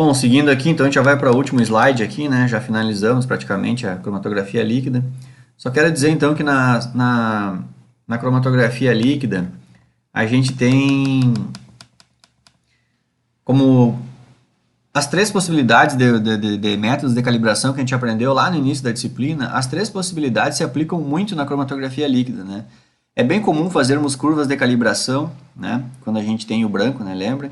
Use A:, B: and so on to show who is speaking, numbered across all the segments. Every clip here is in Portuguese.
A: Bom, seguindo aqui, então a gente já vai para o último slide aqui, né? Já finalizamos praticamente a cromatografia líquida. Só quero dizer então que na cromatografia líquida a gente tem como as três possibilidades de métodos de calibração que a gente aprendeu lá no início da disciplina. As três possibilidades se aplicam muito na cromatografia líquida, né? É bem comum fazermos curvas de calibração, né? Quando a gente tem o branco, né? Lembra?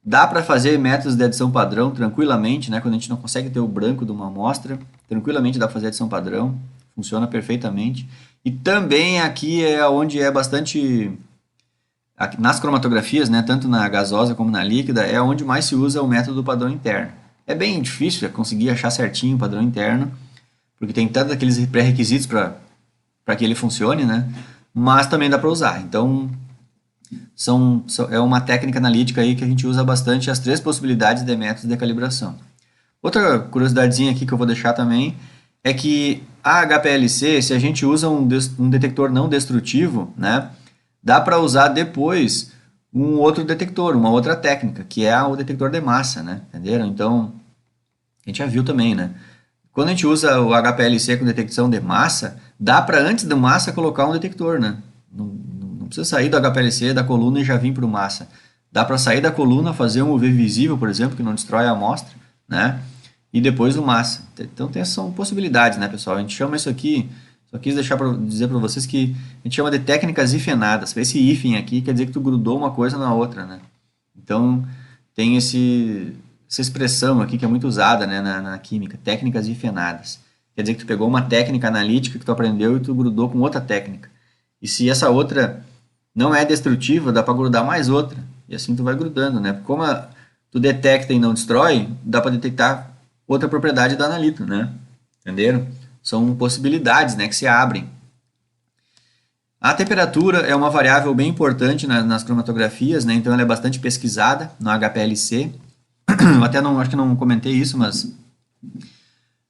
A: Dá para fazer métodos de adição padrão tranquilamente, né? Quando a gente não consegue ter o branco de uma amostra, tranquilamente dá para fazer adição padrão, funciona perfeitamente. E também aqui é onde é bastante, nas cromatografias, né? Tanto na gasosa como na líquida, é onde mais se usa o método do padrão interno. É bem difícil conseguir achar certinho o padrão interno, porque tem tantos aqueles pré-requisitos para que ele funcione, né? Mas também dá para usar. Então, é uma técnica analítica aí que a gente usa bastante as três possibilidades de métodos de calibração. Outra curiosidadezinha aqui que eu vou deixar também é que a HPLC, se a gente usa um detector não destrutivo, né, dá para usar depois um outro detector, uma outra técnica, que é o detector de massa, né, entenderam? Então, a gente já viu também, né? Quando a gente usa o HPLC com detecção de massa, dá para antes da massa colocar um detector, né? Não precisa sair do HPLC, da coluna e já vir para o massa. Dá para sair da coluna, fazer um UV visível, por exemplo, que não destrói a amostra, né? E depois o massa. Então, são possibilidades, né, pessoal? A gente chama isso aqui, só quis dizer para vocês que a gente chama de técnicas hifenadas. Esse hífen aqui quer dizer que tu grudou uma coisa na outra, né? Então, tem essa expressão aqui que é muito usada, né, na química, técnicas hifenadas. Quer dizer que tu pegou uma técnica analítica que tu aprendeu e tu grudou com outra técnica. E se essa outra não é destrutiva, dá para grudar mais outra. E assim tu vai grudando, né? Como tu detecta e não destrói, dá para detectar outra propriedade da analito, né? Entenderam? São possibilidades, né, que se abrem. A temperatura é uma variável bem importante nas cromatografias, né? Então ela é bastante pesquisada no HPLC. Eu até não, acho que não comentei isso, mas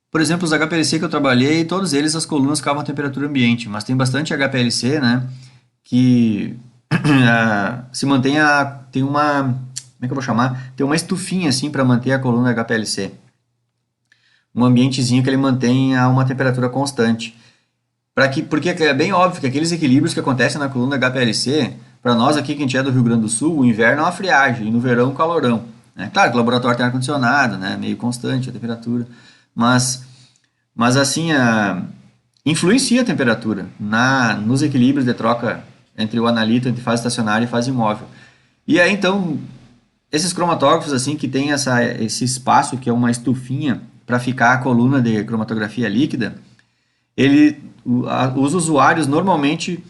A: por exemplo, os HPLC que eu trabalhei, todos eles as colunas ficavam a temperatura ambiente, mas tem bastante HPLC, né, que se mantém tem uma, como é que eu vou chamar? Tem uma estufinha assim para manter a coluna HPLC. Um ambientezinho que ele mantém a uma temperatura constante. Porque é bem óbvio que aqueles equilíbrios que acontecem na coluna HPLC, para nós aqui que a gente é do Rio Grande do Sul, o inverno é uma friagem e no verão um calorão. Né? Claro que o laboratório tem ar-condicionado, né, meio constante a temperatura, mas assim, influencia a temperatura nos equilíbrios de troca entre o analito, entre fase estacionária e fase imóvel. E aí, então, esses cromatógrafos assim que tem esse espaço que é uma estufinha para ficar a coluna de cromatografia líquida, os usuários normalmente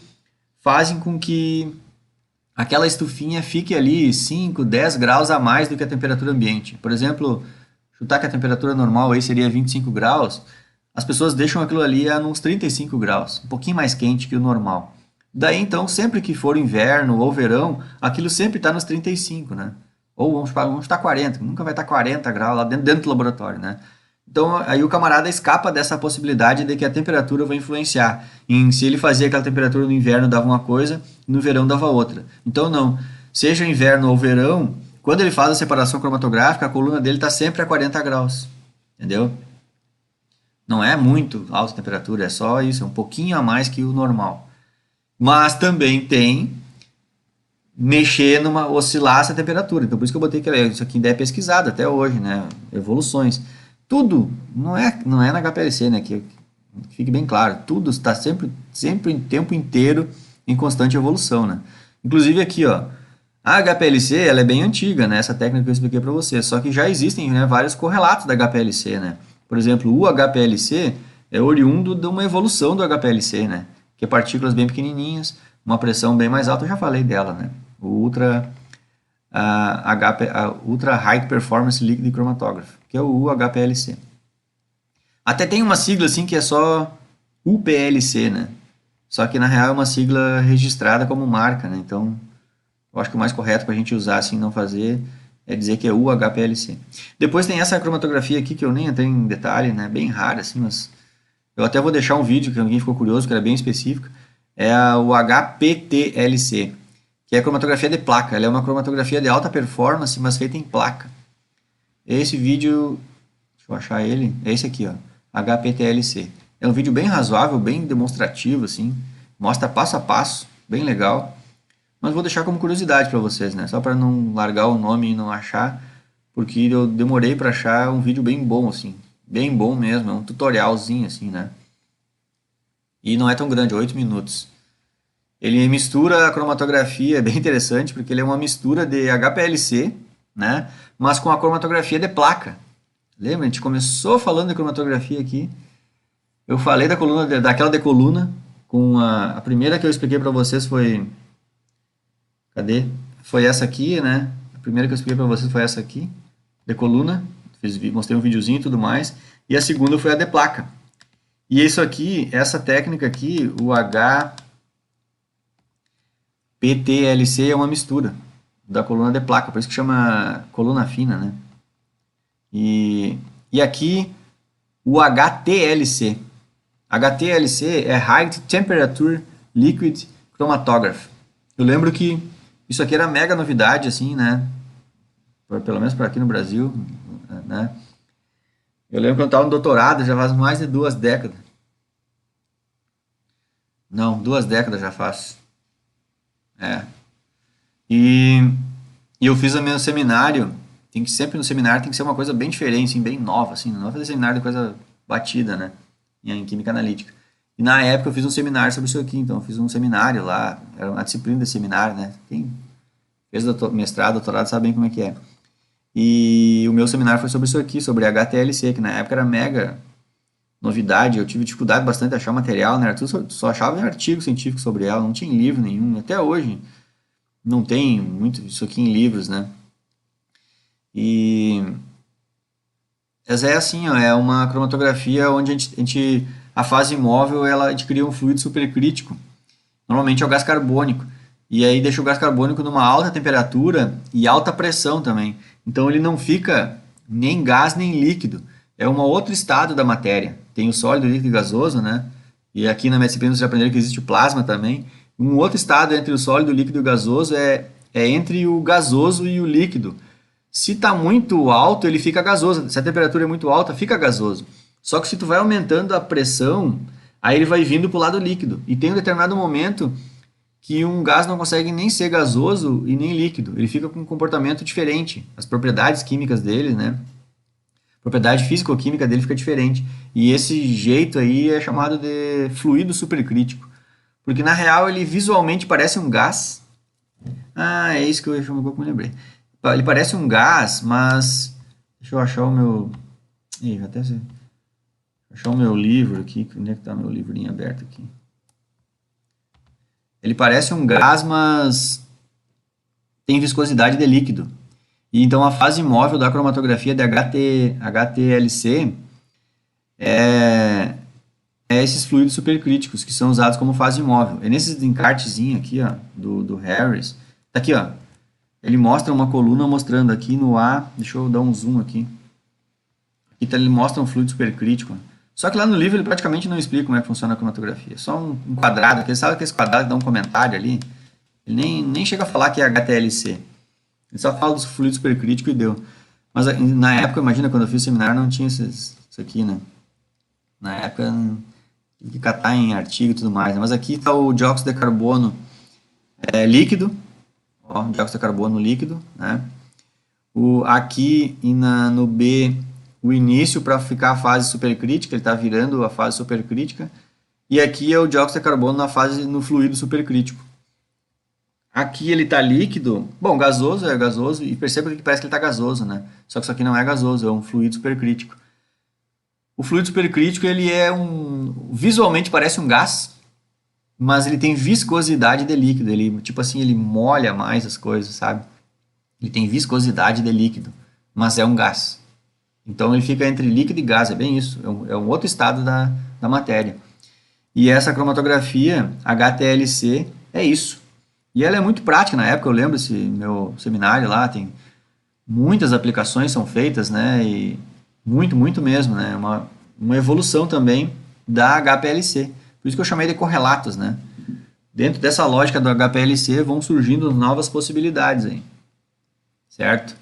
A: fazem com que aquela estufinha fique ali 5, 10 graus a mais do que a temperatura ambiente. Por exemplo, chutar que a temperatura normal aí seria 25 graus, as pessoas deixam aquilo ali a uns 35 graus, um pouquinho mais quente que o normal. Daí, então, sempre que for inverno ou verão, aquilo sempre está nos 35, né? Ou vamos estar 40, nunca vai estar 40 graus lá dentro do laboratório, né? Então, aí o camarada escapa dessa possibilidade de que a temperatura vai influenciar. Se ele fazia aquela temperatura no inverno dava uma coisa, no verão dava outra. Então, não. Seja inverno ou verão, quando ele faz a separação cromatográfica, a coluna dele está sempre a 40 graus. Entendeu? Não é muito alta temperatura, é só isso, é um pouquinho a mais que o normal. Mas também tem oscilar essa temperatura. Então, por isso que eu botei que isso aqui ainda é pesquisado até hoje, né? Evoluções. Tudo não é na HPLC, né? Que fique bem claro, tudo está sempre em tempo inteiro em constante evolução, né? Inclusive aqui, ó, a HPLC ela é bem antiga, né? Essa técnica que eu expliquei para você, só que já existem, né, vários correlatos da HPLC, né? Por exemplo, o HPLC é oriundo de uma evolução do HPLC, né? Que é partículas bem pequenininhas, uma pressão bem mais alta, eu já falei dela, né? O Ultra High Performance Liquid Chromatography, que é o HPLC. Até tem uma sigla assim que é só UPLC, né? Só que na real é uma sigla registrada como marca, né? Então, eu acho que o mais correto para a gente usar assim, não fazer, é dizer que é UHPLC. Depois tem essa cromatografia aqui que eu nem entrei em detalhe, né? Bem rara assim, mas eu até vou deixar um vídeo que alguém ficou curioso, que era bem específico. É o HPTLC, que é a cromatografia de placa. Ela é uma cromatografia de alta performance, mas feita em placa. Esse vídeo, deixa eu achar ele, é esse aqui, ó, HPTLC. É um vídeo bem razoável, bem demonstrativo, assim, mostra passo a passo, bem legal. Mas vou deixar como curiosidade para vocês, né? Só para não largar o nome e não achar, porque eu demorei para achar um vídeo bem bom, assim, bem bom mesmo, é um tutorialzinho, assim, né? E não é tão grande, 8 minutos. Ele mistura a cromatografia, é bem interessante, porque ele é uma mistura de HPLC, né? Mas com a cromatografia de placa. Lembra? A gente começou falando de cromatografia aqui. Eu falei da coluna, daquela de coluna, com a primeira que eu expliquei para vocês foi... Cadê? Foi essa aqui, né? A primeira que eu expliquei para vocês foi essa aqui, de coluna. Mostrei um videozinho e tudo mais. E a segunda foi a de placa. E isso aqui, essa técnica aqui, o HPTLC é uma mistura da coluna de placa, por isso que chama coluna fina, né? E aqui o HTLC. HTLC é High Temperature Liquid Chromatography. Eu lembro que isso aqui era mega novidade, assim, né? Pelo menos para aqui no Brasil, né? Eu lembro que eu estava no doutorado, já faz mais de 2 décadas. Não, 2 décadas já faz. É. E, e eu fiz o meu seminário, tem que sempre no seminário tem que ser uma coisa bem diferente, assim, bem nova, assim, não é fazer seminário de coisa batida, né? Em química analítica. E na época eu fiz um seminário sobre isso aqui, então eu fiz um seminário lá, era uma disciplina de seminário, né? Quem fez mestrado, doutorado sabe bem como é que é. E o meu seminário foi sobre isso aqui, sobre HTLC, que na época era mega novidade, eu tive dificuldade bastante de achar material, né? Tudo só achava artigo científico sobre ela, não tinha livro nenhum, até hoje não tem muito isso aqui em livros, né? E essa é assim, ó, é uma cromatografia onde a fase imóvel ela adquiria um fluido supercrítico. Normalmente é o gás carbônico. E aí deixa o gás carbônico numa alta temperatura e alta pressão também. Então ele não fica nem gás nem líquido. É um outro estado da matéria. Tem o sólido, líquido e gasoso, né? E aqui na minha disciplina vocês já aprenderam que existe o plasma também. Um outro estado entre o sólido, o líquido e o gasoso é entre o gasoso e o líquido. Se está muito alto, ele fica gasoso. Se a temperatura é muito alta, fica gasoso. Só que se tu vai aumentando a pressão, aí ele vai vindo para o lado líquido. E tem um determinado momento que um gás não consegue nem ser gasoso e nem líquido. Ele fica com um comportamento diferente. As propriedades químicas dele, né? A propriedade físico-química dele fica diferente. E esse jeito aí é chamado de fluido supercrítico. Porque na real ele visualmente parece um gás. Ah, é isso que eu chamo, pouco me lembrei. Ele parece um gás, mas... Deixa eu achar o meu... Ih, até sei. Achar o meu livro aqui. Onde é que está meu livrinho aberto aqui? Ele parece um gás, mas tem viscosidade de líquido. E então a fase imóvel da cromatografia de HTLC é esses fluidos supercríticos que são usados como fase imóvel. É nesses encartezinhos aqui, ó, do Harris. Tá aqui, ó. Ele mostra uma coluna mostrando aqui no A. Deixa eu dar um zoom aqui. Aqui tá, ele mostra um fluido supercrítico. Só que lá no livro ele praticamente não explica como é que funciona a cromatografia. Só um quadrado, que sabe que esse quadrado dá um comentário ali. Ele nem chega a falar que é HTLC. Ele só fala dos fluidos supercríticos e deu. Mas na época, imagina, quando eu fiz o seminário, não tinha isso aqui, né? Na época, tinha que catar em artigo e tudo mais. Né? Mas aqui está o dióxido de carbono líquido. Ó, dióxido de carbono líquido, né? Aqui no B, o início para ficar a fase supercrítica, ele está virando a fase supercrítica. E aqui é o dióxido de carbono no fluido supercrítico. Aqui ele está líquido, bom, gasoso é gasoso, e perceba que parece que ele está gasoso, né? Só que isso aqui não é gasoso, é um fluido supercrítico. O fluido supercrítico, ele visualmente parece um gás, mas ele tem viscosidade de líquido, ele, tipo assim, ele molha mais as coisas, sabe? Ele tem viscosidade de líquido, mas é um gás. Então ele fica entre líquido e gás, é bem isso, é um outro estado da matéria. E essa cromatografia HTLC é isso. E ela é muito prática, na época eu lembro esse meu seminário lá, tem muitas aplicações são feitas, né, e muito mesmo, né, uma evolução também da HPLC, por isso que eu chamei de correlatos, né. Dentro dessa lógica do HPLC vão surgindo novas possibilidades aí, certo?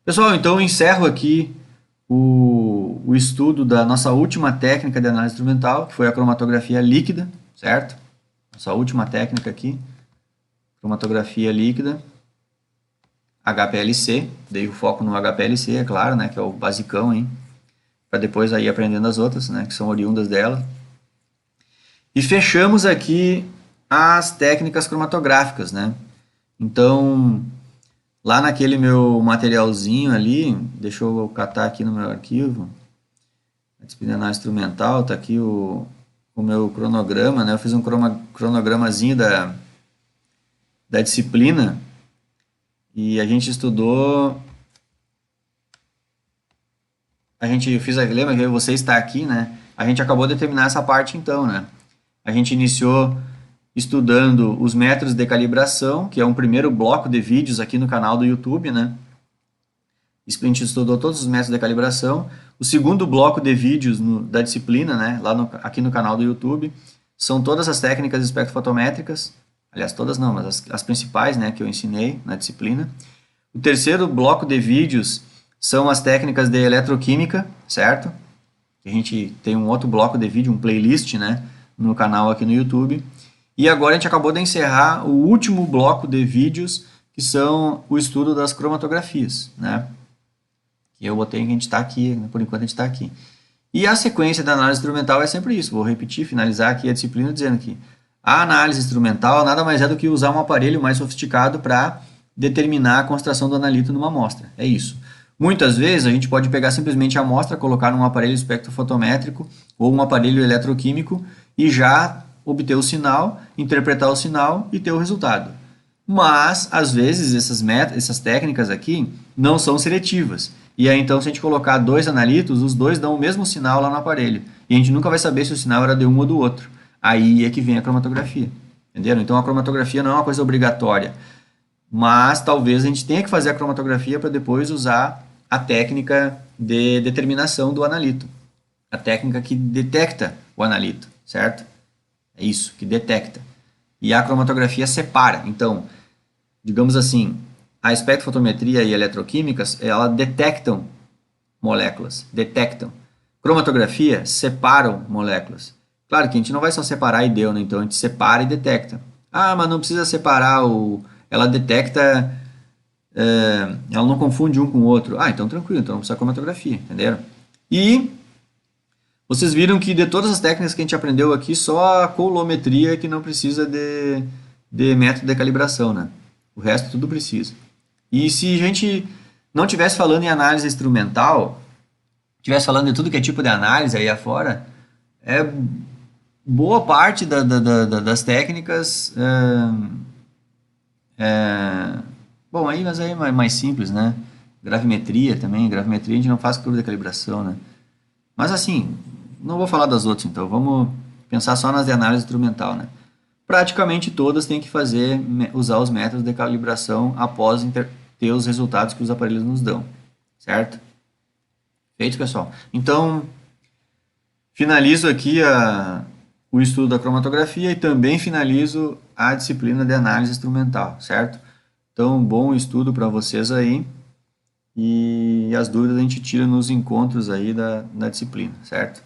A: Pessoal, então eu encerro aqui o estudo da nossa última técnica de análise instrumental, que foi a cromatografia líquida, certo? Nossa última técnica aqui, cromatografia líquida, HPLC, dei o foco no HPLC, é claro, né, que é o basicão, hein? Para depois aí aprendendo as outras, né, que são oriundas dela. E fechamos aqui as técnicas cromatográficas, né? Então, lá naquele meu materialzinho ali, deixa eu catar aqui no meu arquivo, a disciplina análise instrumental, tá aqui o meu cronograma, né? Eu fiz um cronogramazinho da disciplina e a gente estudou, lembra que você está aqui, né? A gente acabou de terminar essa parte então, né? A gente iniciou estudando os métodos de calibração, que é um primeiro bloco de vídeos aqui no canal do YouTube, né? A gente estudou todos os métodos de calibração. O segundo bloco de vídeos da disciplina, né? Aqui no canal do YouTube, são todas as técnicas espectrofotométricas. Aliás, todas não, mas as principais, né, que eu ensinei na disciplina. O terceiro bloco de vídeos são as técnicas de eletroquímica, certo? A gente tem um outro bloco de vídeo, um playlist, né, no canal aqui no YouTube. E agora a gente acabou de encerrar o último bloco de vídeos, que são o estudo das cromatografias, né? Que eu botei que a gente está aqui, por enquanto a gente está aqui. E a sequência da análise instrumental é sempre isso. Vou repetir, finalizar aqui a disciplina dizendo que a análise instrumental nada mais é do que usar um aparelho mais sofisticado para determinar a concentração do analito numa amostra. É isso. Muitas vezes a gente pode pegar simplesmente a amostra, colocar num aparelho espectrofotométrico ou um aparelho eletroquímico e já obter o sinal, interpretar o sinal e ter o resultado. Mas, às vezes, essas técnicas aqui não são seletivas. E aí, então, se a gente colocar dois analitos, os dois dão o mesmo sinal lá no aparelho. E a gente nunca vai saber se o sinal era de um ou do outro. Aí é que vem a cromatografia. Entenderam? Então, a cromatografia não é uma coisa obrigatória. Mas, talvez, a gente tenha que fazer a cromatografia para depois usar a técnica de determinação do analito. A técnica que detecta o analito, certo? É isso, que detecta. E a cromatografia separa. Então, digamos assim, a espectrofotometria e a eletroquímica, elas detectam moléculas, detectam. Cromatografia separam moléculas. Claro que a gente não vai só separar e deu, né? Então a gente separa e detecta. Ah, mas não precisa separar, ela detecta, ela não confunde um com o outro. Ah, então tranquilo, então não precisa cromatografia, entenderam? E vocês viram que de todas as técnicas que a gente aprendeu aqui, só a coulometria que não precisa de método de calibração, né? O resto tudo precisa. E se a gente não estivesse falando em análise instrumental, estivesse falando de tudo que é tipo de análise aí afora, boa parte das técnicas... bom, mas aí é mais simples, né? Gravimetria também, gravimetria a gente não faz curva de calibração, né? Mas assim, não vou falar das outras, então vamos pensar só nas de análise instrumental, né? Praticamente todas têm que usar os métodos de calibração após ter os resultados que os aparelhos nos dão, certo? Feito, pessoal? Então, finalizo aqui o estudo da cromatografia e também finalizo a disciplina de análise instrumental, certo? Então, bom estudo para vocês aí e as dúvidas a gente tira nos encontros aí da disciplina, certo?